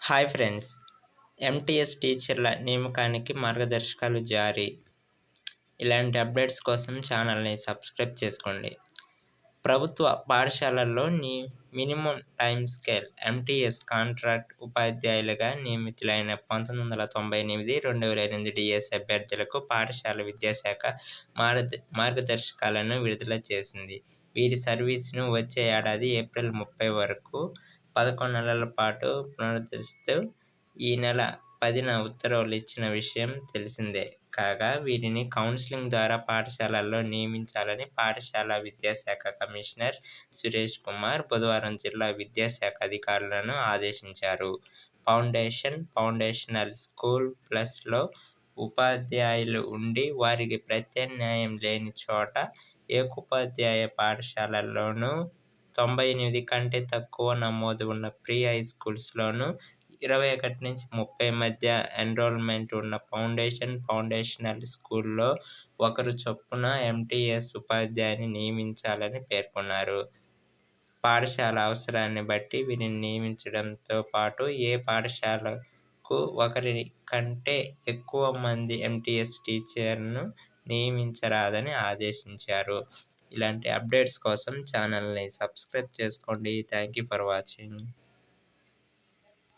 Hi friends! MTS టీచర్ల నియామకానికి మార్గదర్శకాలు జారీ. ఇలాంటి అప్డేట్స్ కోసం ఛానల్‌ని సబ్స్క్రైబ్ చేసుకోండి. ప్రభుత్వ పాఠశాలల్లో minimum time scale MTS contract ఉపాధ్యాయులుగా నియమితులైన 1998, 2008 డీఎస్ అభ్యర్థులకు పాఠశాల విద్యాశాఖ మార్గదర్శకాలను విడుదల చేసింది. వీరి సర్వీసును వచ్చే ఏడాది ఏప్రిల్ 30 వరకు 11 నెలల పాటు పునరుద్ధరిస్తూ ఈ నెల 10న ఉత్తర్వులు ఇచ్చిన విషయం తెలిసిందే. కాగా వీరిని కౌన్సిలింగ్ ద్వారా పాఠశాలల్లో నియమించాలని పాఠశాల విద్యాశాఖ కమిషనర్ సురేష్ కుమార్ బుధవారం జిల్లా విద్యాశాఖ అధికారులను ఆదేశించారు. ఫౌండేషనల్ స్కూల్ ప్లస్‌లో ఉపాధ్యాయులు ఉండి వారికి ప్రత్యామ్నాయం లేని చోట ఏకోపాధ్యాయ పాఠశాలల్లోనూ, 98 కంటే తక్కువ నమోదు ఉన్న ప్రీ హైస్కూల్స్‌లోనూ, 21-30 మధ్య ఎన్రోల్మెంట్ ఉన్న ఫౌండేషనల్ స్కూల్‌లో ఒకరు చొప్పున ఎంటీఎస్ ఉపాధ్యాయుని నియమించాలని పేర్కొన్నారు. పాఠశాల అవసరాన్ని బట్టి వీరిని నియమించడంతో పాటు ఏ పాఠశాలకు ఒకరి కంటే ఎక్కువ మంది ఎంటీఎస్ టీచర్‌లను నియమించరాదని ఆదేశించారు. ఇలాంటి అప్డేట్స్ కోసం ఛానల్‌ని సబ్స్క్రైబ్ చేసుకోండి. Thank you for watching.